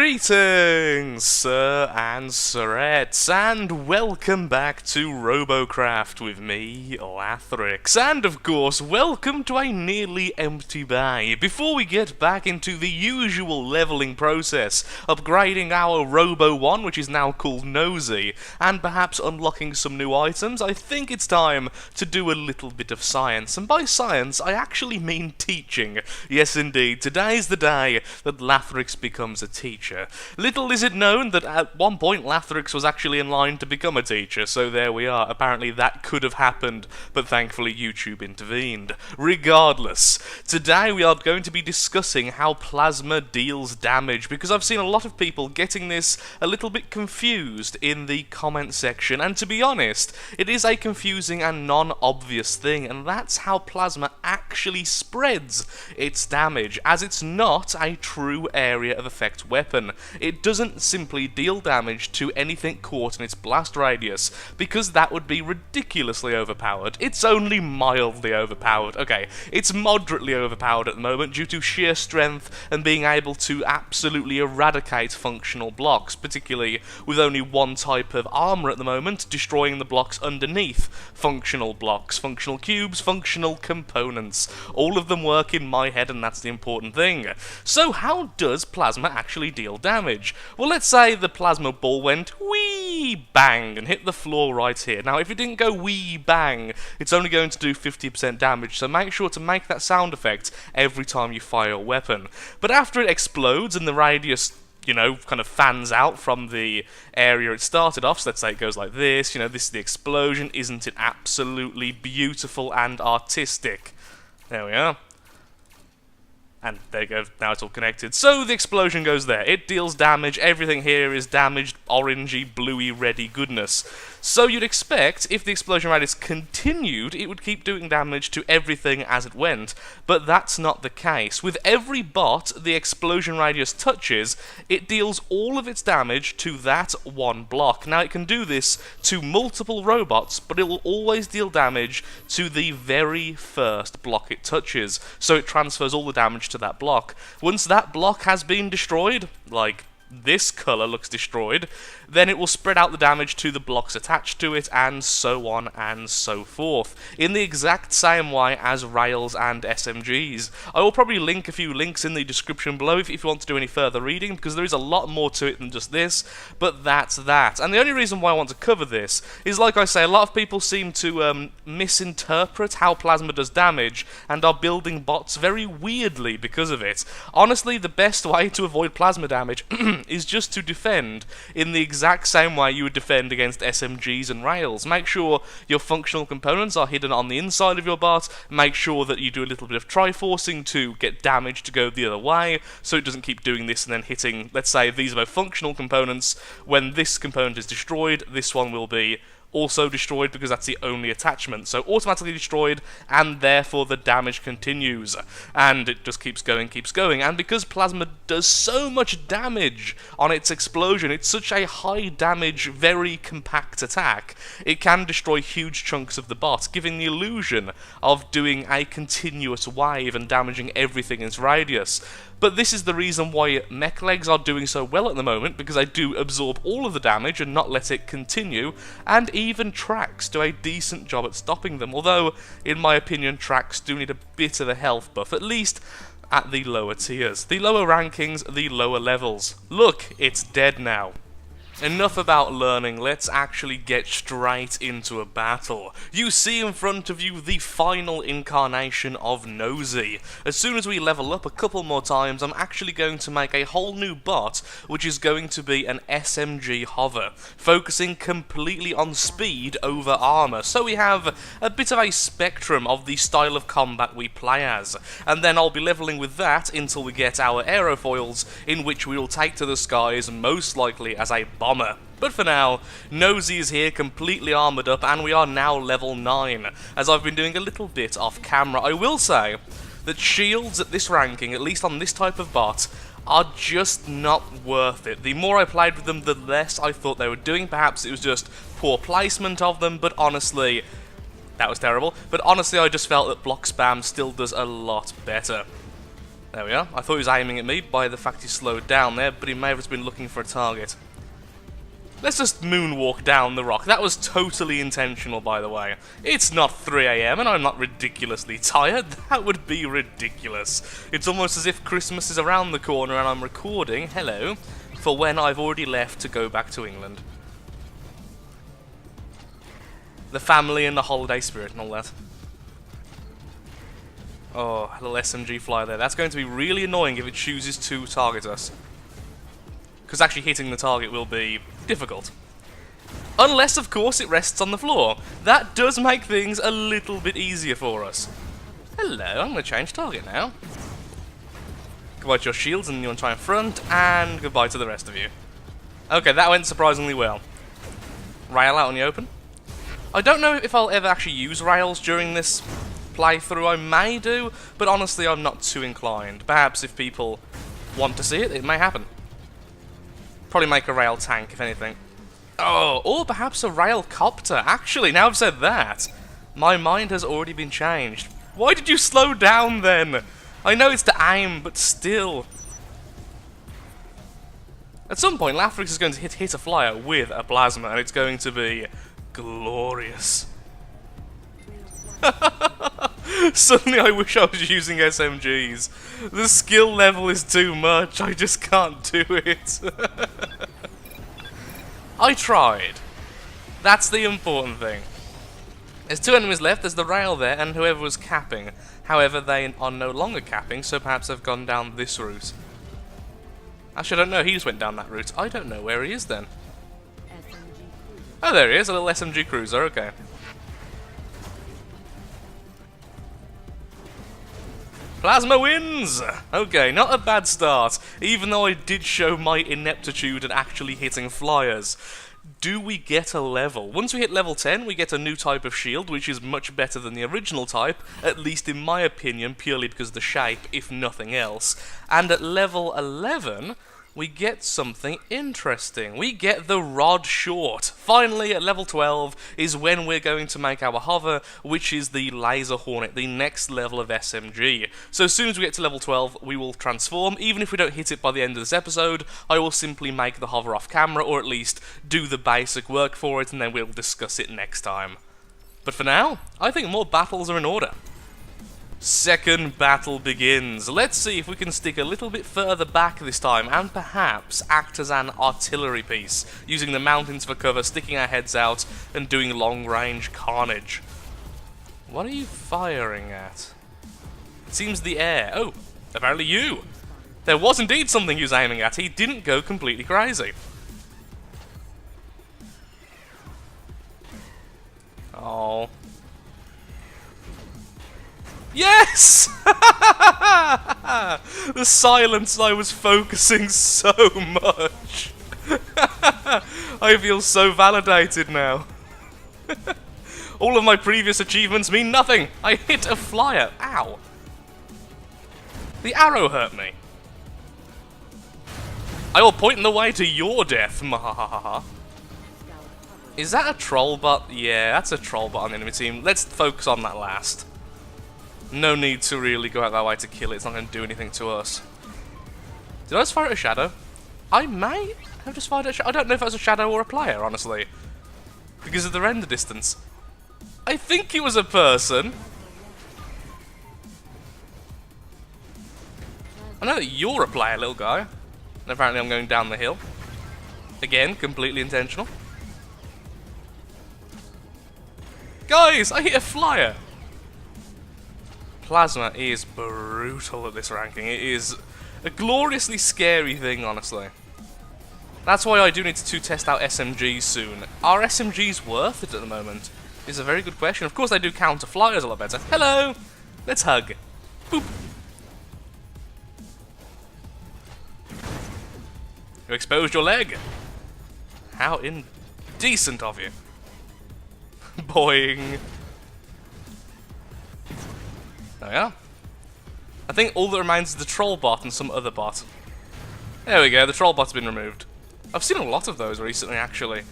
Greetings, sir and sirettes, and welcome back to Robocraft with me, Lathrix. And of course, welcome to a nearly empty bay. Before we get back into the usual leveling process, upgrading our Robo 1, which is now called Nosy, and perhaps unlocking some new items, I think it's time to do a little bit of science. And by science, I actually mean teaching. Yes, indeed, today's the day that Lathrix becomes a teacher. Little is it known that at one point Lathrix was actually in line to become a teacher, so there we are. Apparently that could have happened, but thankfully YouTube intervened. Regardless, today we are going to be discussing how plasma deals damage, because I've seen a lot of people getting this a little bit confused in the comment section, and to be honest, it is a confusing and non-obvious thing, and that's how plasma actually spreads its damage, as it's not a true area of effect weapon. It doesn't simply deal damage to anything caught in its blast radius, because that would be ridiculously overpowered. It's only mildly overpowered. Okay, it's moderately overpowered at the moment due to sheer strength and being able to absolutely eradicate functional blocks, particularly with only one type of armor at the moment, destroying the blocks underneath functional blocks, functional cubes, functional components. All of them work in my head, and that's the important thing. So how does plasma actually deal damage? Well, let's say the plasma ball went wee bang and hit the floor right here. Now, if it didn't go wee bang, it's only going to do 50% damage, so make sure to make that sound effect every time you fire a weapon. But after it explodes and the radius, you know, kind of fans out from the area it started off, so let's say it goes like this, you know, this is the explosion. Isn't it absolutely beautiful and artistic? There we are. And there you go, now it's all connected. So the explosion goes there. It deals damage. Everything here is damaged, orangey, bluey, reddy goodness. So you'd expect, if the explosion radius continued, it would keep doing damage to everything as it went. But that's not the case. With every bot the explosion radius touches, it deals all of its damage to that one block. Now it can do this to multiple robots, but it will always deal damage to the very first block it touches. So it transfers all the damage to that block. Once that block has been destroyed, like this colour looks destroyed, then it will spread out the damage to the blocks attached to it, and so on and so forth, in the exact same way as rails and SMGs. I will probably link a few links in the description below if you want to do any further reading, because there is a lot more to it than just this, but that's that. And the only reason why I want to cover this is, like I say, a lot of people seem to misinterpret how plasma does damage, and are building bots very weirdly because of it. Honestly, the best way to avoid plasma damage is just to defend in the exact same way you would defend against SMGs and rails. Make sure your functional components are hidden on the inside of your bot. Make sure that you do a little bit of triforcing to get damage to go the other way, so it doesn't keep doing this and then hitting, let's say, these are both functional components. When this component is destroyed, this one will be also destroyed, because that's the only attachment. So automatically destroyed, and therefore the damage continues. And it just keeps going, and because plasma does so much damage on its explosion, it's such a high damage, very compact attack, it can destroy huge chunks of the bot, giving the illusion of doing a continuous wave and damaging everything in its radius. But this is the reason why mech legs are doing so well at the moment, because they do absorb all of the damage and not let it continue, and even tracks do a decent job at stopping them, although, in my opinion, tracks do need a bit of a health buff, at least at the lower tiers. The lower rankings, the lower levels. Look, it's dead now. Enough about learning, let's actually get straight into a battle. You see in front of you the final incarnation of Nosy. As soon as we level up a couple more times, I'm actually going to make a whole new bot, which is going to be an SMG hover, focusing completely on speed over armor. So we have a bit of a spectrum of the style of combat we play as, and then I'll be leveling with that until we get our aerofoils, in which we will take to the skies, most likely as a bomber. But for now, Nosy is here completely armoured up, and we are now level 9, as I've been doing a little bit off camera. I will say that shields at this ranking, at least on this type of bot, are just not worth it. The more I played with them, the less I thought they were doing. Perhaps it was just poor placement of them, but honestly, that was terrible. But honestly, I just felt that block spam still does a lot better. There we are. I thought he was aiming at me by the fact he slowed down there, but he may have just been looking for a target. Let's just moonwalk down the rock. That was totally intentional, by the way. It's not 3 AM and I'm not ridiculously tired. That would be ridiculous. It's almost as if Christmas is around the corner and I'm recording, hello, for when I've already left to go back to England. The family and the holiday spirit and all that. Oh, a little SMG fly there. That's going to be really annoying if it chooses to target us. Because actually hitting the target will be difficult. Unless, of course, it rests on the floor. That does make things a little bit easier for us. Hello, I'm going to change target now. Goodbye to your shields and your entire front, and goodbye to the rest of you. Okay, that went surprisingly well. Rail out in the open. I don't know if I'll ever actually use rails during this playthrough. I may do, but honestly I'm not too inclined. Perhaps if people want to see it, it may happen. Probably make a rail tank, if anything. Oh, or perhaps a rail copter. Actually, now I've said that, my mind has already been changed. Why did you slow down then? I know it's to aim, but still. At some point, Lathrix is going to hit a flyer with a plasma, and it's going to be glorious. Suddenly I wish I was using SMGs. The skill level is too much, I just can't do it. I tried. That's the important thing. There's 2 enemies left, there's the rail there, and whoever was capping. However, they are no longer capping, so perhaps they've gone down this route. Actually, I don't know, he just went down that route. I don't know where he is then. Oh, there he is, a little SMG cruiser, okay. Plasma wins! Okay, not a bad start, even though I did show my ineptitude at actually hitting flyers. Do we get a level? Once we hit level 10, we get a new type of shield, which is much better than the original type, at least in my opinion, purely because of the shape, if nothing else. And at level 11, we get something interesting. We get the Rod Short. Finally, at level 12 is when we're going to make our hover, which is the Laser Hornet, the next level of SMG. So as soon as we get to level 12, we will transform. Even if we don't hit it by the end of this episode, I will simply make the hover off camera, or at least do the basic work for it, and then we'll discuss it next time. But for now, I think more battles are in order. Second battle begins. Let's see if we can stick a little bit further back this time and perhaps act as an artillery piece, using the mountains for cover, sticking our heads out and doing long-range carnage. What are you firing at? It seems the air. Oh, apparently you. There was indeed something he was aiming at. He didn't go completely crazy. Oh. Yes! The silence, I was focusing so much. I feel so validated now. All of my previous achievements mean nothing. I hit a flyer. Ow. The arrow hurt me. I will point the way to your death. Is that a troll bot? Yeah, that's a troll bot on the enemy team. Let's focus on that last. No need to really go out that way to kill it. It's not going to do anything to us. Did I just fire at a shadow? I may have just fired at a shadow. I don't know if that was a shadow or a player, honestly, because of the render distance. I think it was a person. I know that you're a player, little guy. And apparently I'm going down the hill. Again, completely intentional. Guys, I hit a flyer. Plasma is brutal at this ranking. It is a gloriously scary thing, honestly. That's why I do need to test out SMGs soon. Are SMGs worth it at the moment? Is a very good question. Of course they do counter flyers a lot better. Hello! Let's hug. Boop. You exposed your leg. How indecent of you. Boing. There we are. I think all that remains is the troll bot and some other bot. There we go, the troll bot's been removed. I've seen a lot of those recently, actually.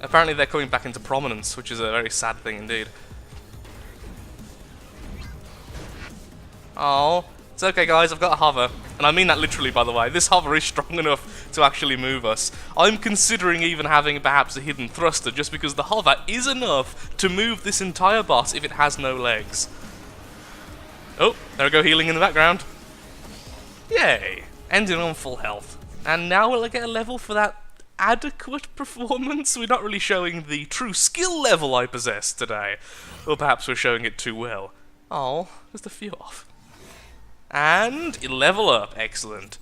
Apparently they're coming back into prominence, which is a very sad thing indeed. Oh, It's okay, guys, I've got a hover. And I mean that literally, by the way. This hover is strong enough to actually move us. I'm considering even having perhaps a hidden thruster, just because the hover is enough to move this entire boss if it has no legs. Oh, there we go, healing in the background. Yay! Ending on full health. And now will I get a level for that adequate performance? We're not really showing the true skill level I possess today. Or perhaps we're showing it too well. Oh, just a few off. And level up, excellent.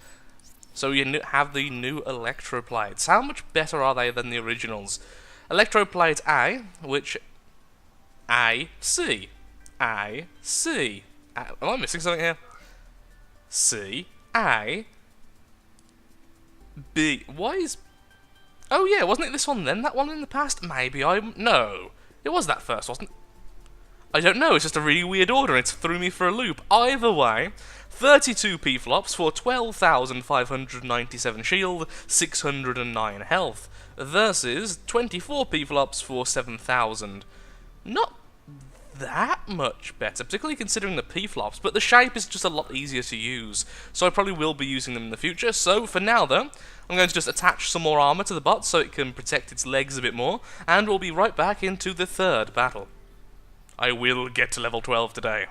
So you have the new electroplates. How much better are they than the originals? Electroplate A, which I see. Am I missing something here? C, A, B. Why is... Oh yeah, wasn't it this one then? That one in the past? Maybe no. It was that first, wasn't it? I don't know, it's just a really weird order, it threw me for a loop. Either way, 32 P-flops for 12,597 shield, 609 health, versus 24 P-flops for 7,000. Not that much better, particularly considering the P-flops, but the shape is just a lot easier to use, so I probably will be using them in the future. So for now though, I'm going to just attach some more armor to the bot so it can protect its legs a bit more, and we'll be right back into the third battle. I will get to level 12 today.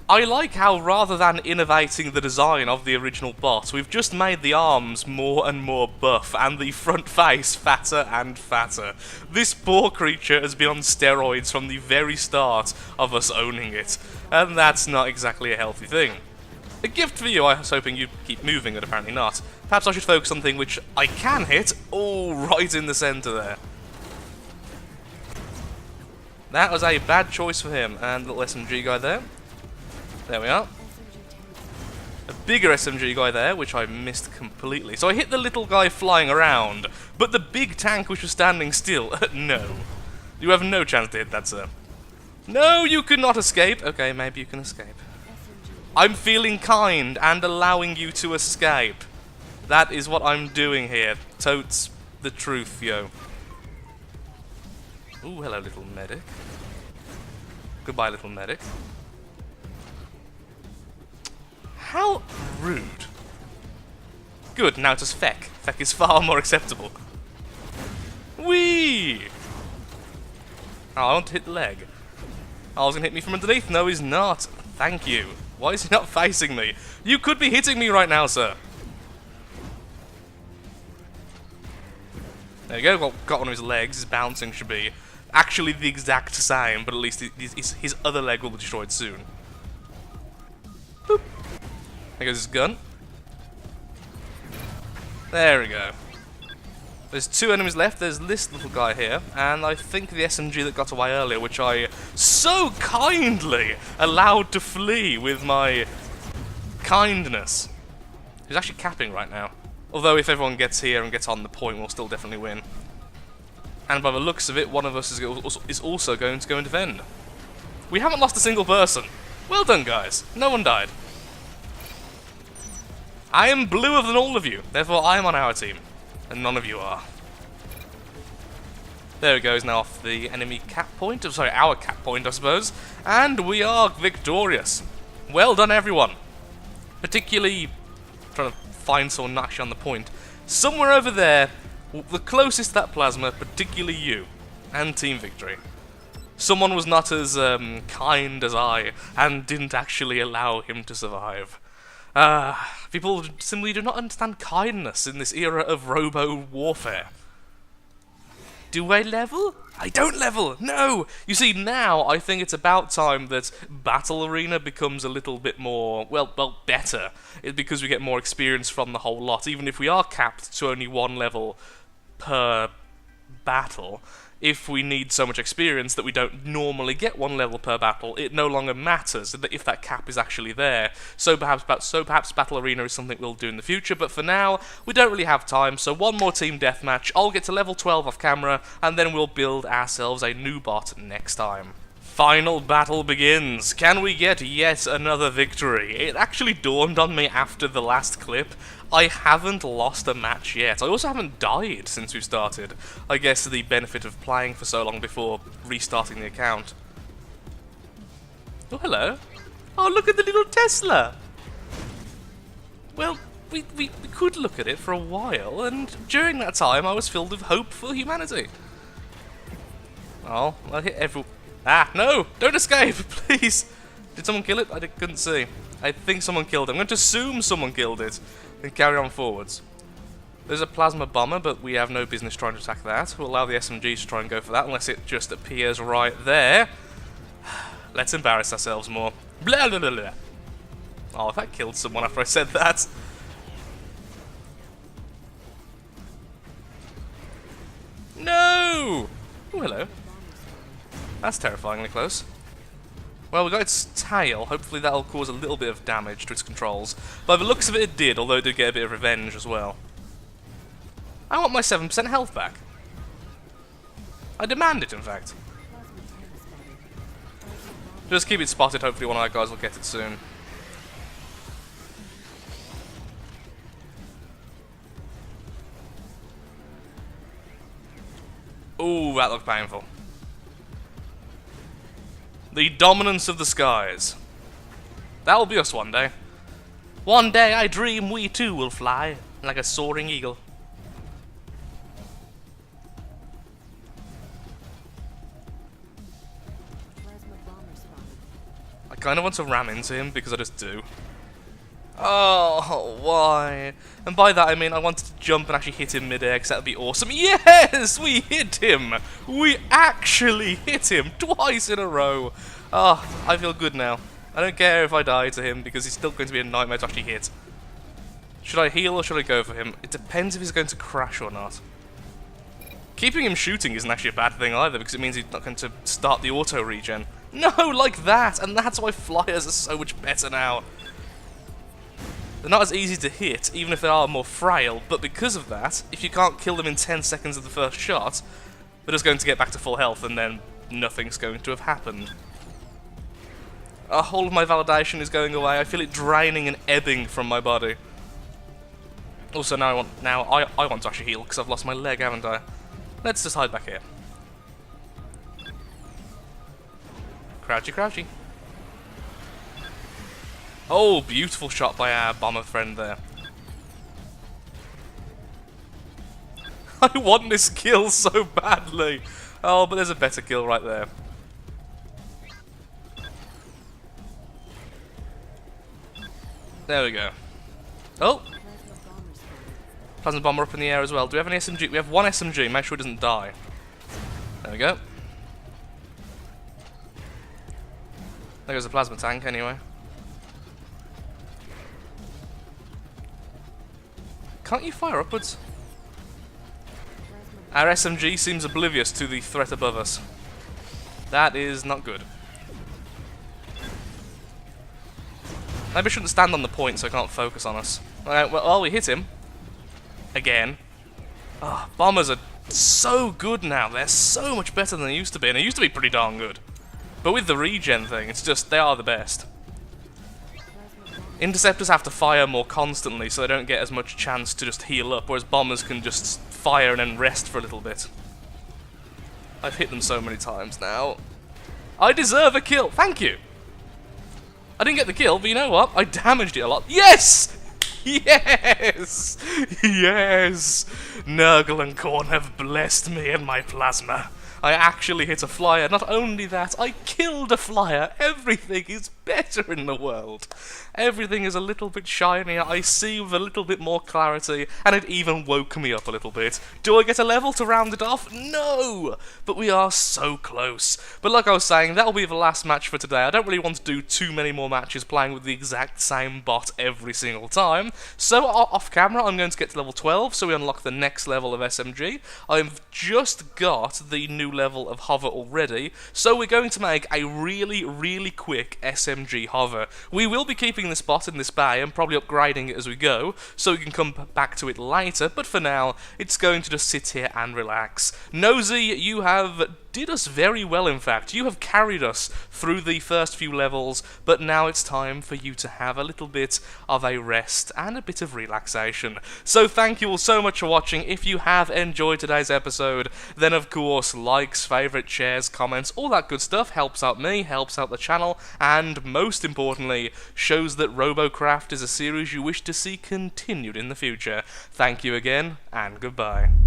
I like how, rather than innovating the design of the original bot, we've just made the arms more and more buff, and the front face fatter and fatter. This poor creature has been on steroids from the very start of us owning it, and that's not exactly a healthy thing. A gift for you, I was hoping you'd keep moving, but apparently not. Perhaps I should focus on something which I can hit, all right in the centre there. That was a bad choice for him, and a little SMG guy there. There we are. A bigger SMG guy there, which I missed completely. So I hit the little guy flying around, but the big tank which was standing still, no. You have no chance to hit that, sir. No, you could not escape. Okay, maybe you can escape. I'm feeling kind and allowing you to escape. That is what I'm doing here. Totes the truth, yo. Ooh, hello, little medic. Goodbye, little medic. How rude. Good, now just feck. Feck is far more acceptable. Whee! Oh, I want to hit the leg. Oh, he's gonna hit me from underneath. No, he's not. Thank you. Why is he not facing me? You could be hitting me right now, sir. There you go, got one of his legs. His bouncing should be actually the exact same, but at least his other leg will be destroyed soon. Boop. There goes his gun. There we go. There's two enemies left. There's this little guy here, and I think the SMG that got away earlier, which I so kindly allowed to flee with my kindness. He's actually capping right now. Although if everyone gets here and gets on the point, we'll still definitely win. And by the looks of it, one of us is also going to go and defend. We haven't lost a single person. Well done, guys. No one died. I am bluer than all of you, therefore I am on our team. And none of you are. There it goes now off the enemy cap point. Oh, sorry, our cap point, I suppose. And we are victorious. Well done, everyone. Particularly trying to find someone actually on the point. Somewhere over there, the closest to that plasma, particularly you. And team victory. Someone was not as kind as I, and didn't actually allow him to survive. People simply do not understand kindness in this era of robo-warfare. Do I level? I don't level! No! You see, now I think it's about time that Battle Arena becomes a little bit more, well, better. It's because we get more experience from the whole lot, even if we are capped to only one level per battle. If we need so much experience that we don't normally get one level per battle, it no longer matters if that cap is actually there. So perhaps Battle Arena is something we'll do in the future, but for now, we don't really have time, so one more team deathmatch, I'll get to level 12 off camera, and then we'll build ourselves a new bot next time. Final battle begins. Can we get yet another victory? It actually dawned on me after the last clip. I haven't lost a match yet. I also haven't died since we started. I guess the benefit of playing for so long before restarting the account. Oh, hello. Oh, look at the little Tesla. Well, we could look at it for a while, and during that time I was filled with hope for humanity. Oh, I hit every... Ah, no! Don't escape, please! Did someone kill it? I couldn't see. I think someone killed it. I'm going to assume someone killed it, and carry on forwards. There's a plasma bomber, but we have no business trying to attack that. We'll allow the SMGs to try and go for that, unless it just appears right there. Let's embarrass ourselves more. Blah, blah, blah, blah. Oh, that killed someone after I said that. No! Oh, hello. That's terrifyingly close. Well, we got its tail. Hopefully that'll cause a little bit of damage to its controls. By the looks of it, it did, although it did get a bit of revenge as well. I want my 7% health back. I demand it, in fact. Just keep it spotted, hopefully one of our guys will get it soon. Ooh, that looked painful. The dominance of the skies. That'll be us one day. One day I dream we too will fly like a soaring eagle. I kind of want to ram into him because I just do. Oh, why? And by that I mean I wanted to jump and actually hit him mid-air because that would be awesome. Yes! We hit him! We actually hit him twice in a row. Oh, I feel good now. I don't care if I die to him because he's still going to be a nightmare to actually hit. Should I heal or should I go for him? It depends if he's going to crash or not. Keeping him shooting isn't actually a bad thing either because it means he's not going to start the auto regen. No, like that! And that's why flyers are so much better now. They're not as easy to hit, even if they are more frail, but because of that, if you can't kill them in 10 seconds of the first shot, they're just going to get back to full health and then nothing's going to have happened. All of my validation is going away. I feel it draining and ebbing from my body. Also, now I want to actually heal because I've lost my leg, haven't I? Let's just hide back here. Crouchy, crouchy. Oh, beautiful shot by our bomber friend there. I want this kill so badly. Oh, but there's a better kill right there. There we go. Oh! Plasma bomber up in the air as well. Do we have any SMG? We have one SMG. Make sure it doesn't die. There we go. There goes the plasma tank anyway. Can't you fire upwards? Our SMG seems oblivious to the threat above us. That is not good. Maybe I shouldn't stand on the point so I can't focus on us. Alright, well, we hit him. Again. Oh, bombers are so good now. They're so much better than they used to be. And they used to be pretty darn good. But with the regen thing, it's just, they are the best. Interceptors have to fire more constantly so they don't get as much chance to just heal up, whereas bombers can just fire and then rest for a little bit. I've hit them so many times now. I deserve a kill! Thank you! I didn't get the kill, but you know what? I damaged it a lot. Yes! Yes! Yes! Nurgle and Korn have blessed me and my plasma. I actually hit a flyer. Not only that, I killed a flyer. Everything is better in the world. Everything is a little bit shinier. I see with a little bit more clarity, and it even woke me up a little bit. Do I get a level to round it off? No! But we are so close. But like I was saying, that'll be the last match for today. I don't really want to do too many more matches playing with the exact same bot every single time. So off camera, I'm going to get to level 12, so we unlock the next level of SMG. I've just got the new level of hover already, so we're going to make a really, really quick SMG hover. We will be keeping this bot in this bay and probably upgrading it as we go, so we can come back to it later, but for now, it's going to just sit here and relax. Nosy, you have did us very well, in fact. You have carried us through the first few levels, but now it's time for you to have a little bit of a rest and a bit of relaxation. So thank you all so much for watching. If you have enjoyed today's episode, then of course, likes, favourite, shares, comments, all that good stuff helps out me, helps out the channel, and most importantly, shows that Robocraft is a series you wish to see continued in the future. Thank you again, and goodbye.